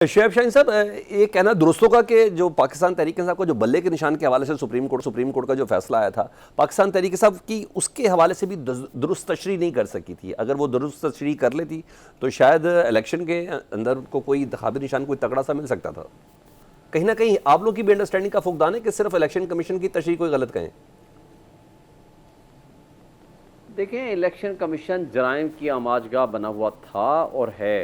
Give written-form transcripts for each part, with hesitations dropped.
शुएब शाहीन साहब, ये कहना दुरुस्त होगा कि जो पाकिस्तान तहरीक इंसाफ का जो बल्ले के निशान के हवाले से सुप्रीम कोर्ट का जो फैसला आया था, पाकिस्तान तहरीक इंसाफ की उसके हवाले से भी दुरुस्त तशरीह नहीं कर सकी थी। अगर वो दुरुस्त तशरीह कर लेती तो शायद इलेक्शन के अंदर उनको कोई इंतखाबी निशान कोई तगड़ा सा मिल सकता था। कहीं ना कहीं आप लोग की भी अंडरस्टैंडिंग का फुकदान है कि सिर्फ इलेक्शन कमीशन की तशरीह कोई गलत कहें। देखें, इलेक्शन कमीशन जराइम की आमाजगाह बना हुआ था और है।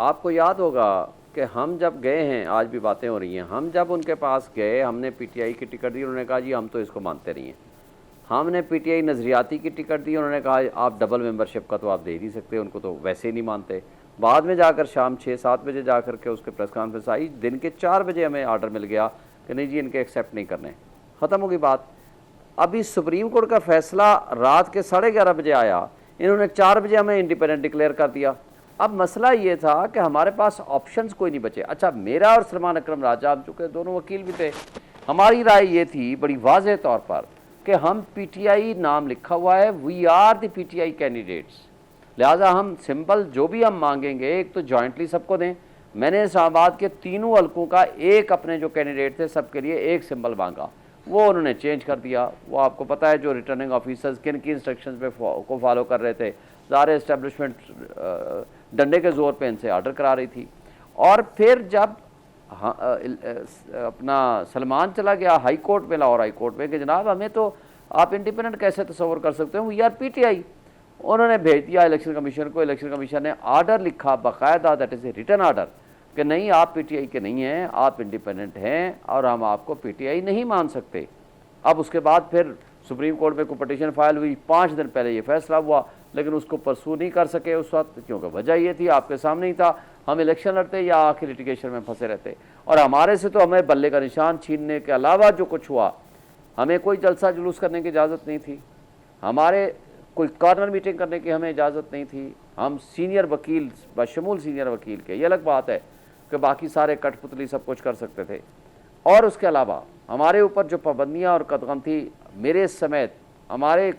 आपको याद होगा कि हम जब गए हैं, आज भी बातें हो रही हैं, हम जब उनके पास गए, हमने पीटीआई की टिकट दी, उन्होंने कहा जी हम तो इसको मानते नहीं हैं। हमने पीटीआई नज़रियाती की टिकट दी, उन्होंने कहा आप डबल मेंबरशिप का तो आप दे ही नहीं सकते, उनको तो वैसे ही नहीं मानते। बाद में जाकर शाम 6-7 बजे जा कर के उसके प्रेस कॉन्फ्रेंस आई, दिन के 4 बजे हमें आर्डर मिल गया कि नहीं जी इनके एक्सेप्ट नहीं करने, ख़त्म हो गई बात। अभी सुप्रीम कोर्ट का फैसला रात के 11:30 बजे आया, इन्होंने 4 बजे हमें इंडिपेंडेंट डिक्लेयर कर दिया। अब मसला ये था कि हमारे पास ऑप्शंस कोई नहीं बचे। अच्छा, मेरा और सलमान अकरम राजा, हम चूँकि दोनों वकील भी थे, हमारी राय ये थी बड़ी वाज़ेह तौर पर कि हम पीटीआई नाम लिखा हुआ है, we are the PTI candidates, लिहाजा हम सिंबल जो भी हम मांगेंगे एक तो जॉइंटली सबको दें। मैंने इस्लामाबाद के तीनों हलकों का एक अपने जो कैंडिडेट थे सबके लिए एक सिंबल मांगा, वो उन्होंने चेंज कर दिया। वो आपको पता है जो रिटर्निंग ऑफिसर्स किन की इंस्ट्रक्शंस पे को फॉलो कर रहे थे, सारे इस्टेब्लिशमेंट डंडे के ज़ोर पे इनसे ऑर्डर करा रही थी। और फिर जब अपना सलमान चला गया हाई कोर्ट में, लाहौर हाई कोर्ट में, कि जनाब हमें तो आप इंडिपेंडेंट कैसे तस्वर कर सकते हो, वी आर पीटीआई, उन्होंने भेज दिया इलेक्शन कमीशन को। इलेक्शन कमीशन ने आर्डर लिखा बाकायदा, that is a written order, कि नहीं आप पीटीआई के नहीं हैं, आप इंडिपेंडेंट हैं और हम आपको पीटीआई नहीं मान सकते। अब उसके बाद फिर सुप्रीम कोर्ट में कोई पटिशन फाइल हुई, 5 दिन पहले ये फैसला हुआ, लेकिन उसको परसू नहीं कर सके उस वक्त, क्योंकि वजह ये थी आपके सामने ही था, हम इलेक्शन लड़ते या आखिर लिटिगेशन में फंसे रहते। और हमारे से तो हमें बल्ले का निशान छीनने के अलावा जो कुछ हुआ, हमें कोई जलसा जुलूस करने की इजाज़त नहीं थी, हमारे कोई कॉर्नर मीटिंग करने की हमें इजाज़त नहीं थी। हम सीनियर वकील बशमूल सीनियर वकील के, ये अलग बात है कि बाकी सारे कठपुतली सब कुछ कर सकते थे, और उसके अलावा हमारे ऊपर जो पाबंदियाँ और कदगम थी, मेरे समेत हमारे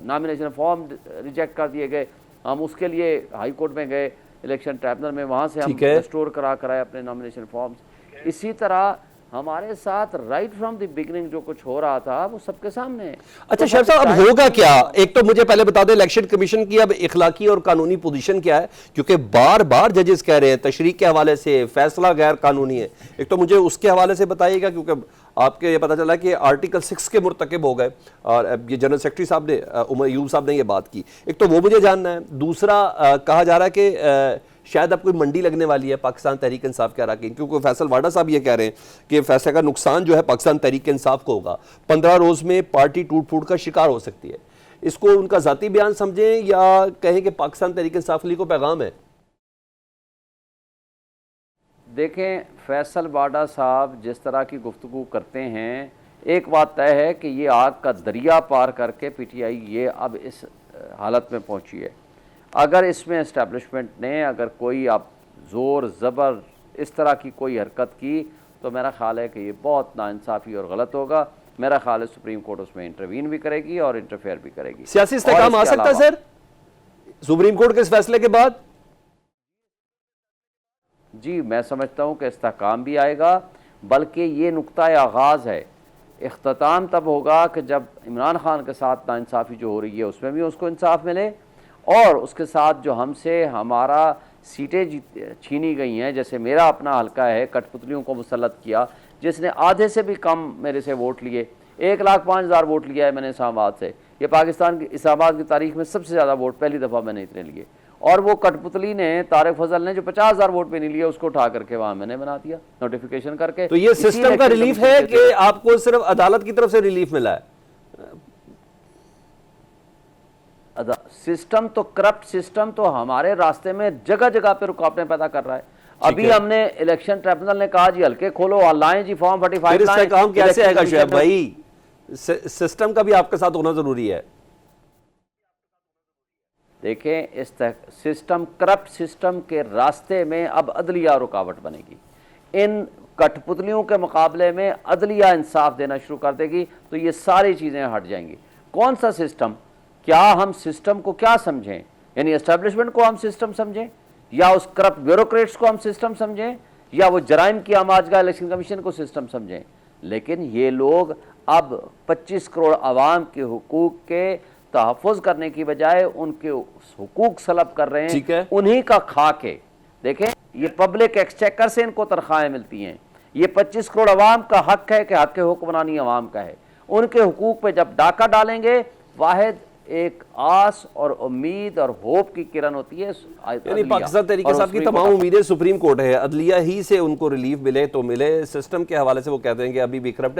नॉमिनेशन फॉर्म रिजेक्ट कर दिए गए, हम उसके लिए हाई कोर्ट में गए इलेक्शन ट्राइब्यूनल में, वहाँ से हम रिस्टोर कराए अपने नॉमिनेशन फॉर्म्स। इसी तरह हमारे साथ राइट फ्रॉम द बिगिनिंग जो कुछ हो रहा था वो सबके सामने है। अच्छा शुएब साहब, अब होगा क्या? एक तो मुझे पहले बता दें इलेक्शन कमीशन की अब इखलाकी और कानूनी पोजीशन क्या है, क्योंकि बार बार जजेस कह रहे हैं तशरीह के हवाले से फैसला गैर कानूनी है। एक तो मुझे उसके हवाले से बताइएगा, क्योंकि आपके ये पता चला कि आर्टिकल 6 के मुर्तकिब हो गए और ये जनरल सेक्रेटरी साहब ने, उमर अयूब साहब ने ये बात की। एक तो वो मुझे जानना है। दूसरा कहा जा रहा है कि शायद अब कोई मंडी लगने वाली है पाकिस्तान तहरीक इंसाफ के अराकीन, क्योंकि फैसल वाडा साहब ये कह रहे हैं कि फैसले का नुकसान जो है पाकिस्तान तहरीक इंसाफ को होगा, 15 रोज़ में पार्टी टूट फूट का शिकार हो सकती है। इसको उनका ज़ाती बयान समझें या कहें कि पाकिस्तान तहरीक इंसाफ के लिए को पैगाम है? देखें, फैसल वाडा साहब जिस तरह की गुफ्तगू करते हैं, एक बात तय है कि ये आग का दरिया पार करके पीटीआई ये अब इस हालत में पहुंची है। अगर इसमें इस्टेब्लिशमेंट ने अगर कोई अब ज़ोर ज़बर इस तरह की कोई हरकत की तो मेरा ख्याल है कि ये बहुत नाइंसाफ़ी और गलत होगा। मेरा ख्याल है सुप्रीम कोर्ट उसमें इंटरवीन भी करेगी और इंटरफेयर भी करेगी। सियासी इस्तेहकाम आ सकता है सर सुप्रीम कोर्ट के इस फैसले के बाद? जी, मैं समझता हूँ कि इस्तेहकाम भी आएगा, बल्कि ये नुक्ता आगाज़ है। इख्तिताम तब होगा कि जब इमरान खान के साथ नाइंसाफ़ी जो हो रही है उसमें भी उसको इंसाफ मिले, और उसके साथ जो हमसे हमारा सीटें छीनी गई हैं, जैसे मेरा अपना हल्का है, कठपुतलियों को मुसल्लत किया, जिसने आधे से भी कम मेरे से वोट लिए, 1,05,000 वोट लिया है मैंने इस्लामाबाद से। ये पाकिस्तान की इस्लामाबाद की तारीख में सबसे ज़्यादा वोट पहली दफ़ा मैंने इतने लिए। और वो कठपुतली ने, तारिक फजल ने, जो 50,000 वोट पे नहीं लिए, उसको उठा करके वहाँ मैंने बना दिया नोटिफिकेशन करके। तो ये सिस्टम का रिलीफ है कि आपको सिर्फ अदालत की तरफ से रिलीफ मिला है? सिस्टम तो करप्ट सिस्टम तो हमारे रास्ते में जगह जगह पे रुकावटें पैदा कर रहा है। अभी हमने इलेक्शन ट्राइब्यूनल ने कहा जी हल्के खोलो, लाएं जी फॉर्म 45 लाएं। काम कैसे आएगा शुएब भाई? सिस्टम का भी आपके साथ होना जरूरी है। देखें, इस सिस्टम करप्ट सिस्टम के रास्ते में अब अदलिया रुकावट बनेगी। इन कठपुतलियों के मुकाबले में अदलिया इंसाफ देना शुरू कर देगी तो ये सारी चीज़ें हट जाएंगी। कौन सा सिस्टम? क्या हम सिस्टम को क्या समझें, यानी एस्टेब्लिशमेंट को हम सिस्टम समझें, या उस करप्ट ब्यूरोक्रेट्स को हम सिस्टम समझें, या वो जराइम की आमाजगा इलेक्शन कमीशन को सिस्टम समझें, लेकिन ये लोग अब 25 करोड़ आवाम के हुकूक के तहफ़्फ़ुज़ करने की बजाय उनके हुकूक सलब कर रहे ठीक है। हैं। उन्हीं का खा के देखें, ये पब्लिक एक्सचेकर से इनको तनख्वाहें मिलती हैं। ये 25 करोड़ आवाम का हक है कि हक हुक्मरानी आवाम का है। उनके हुकूक पे जब डाका डालेंगे, वाहिद एक आस और उम्मीद और होप की किरण होती है यानी पाकिस्तान तरीके साहब की तमाम उम्मीदें सुप्रीम कोर्ट है, अदलिया ही से उनको रिलीफ मिले तो मिले, सिस्टम के हवाले से वो कहते हैं कि अभी भी करप्ट है।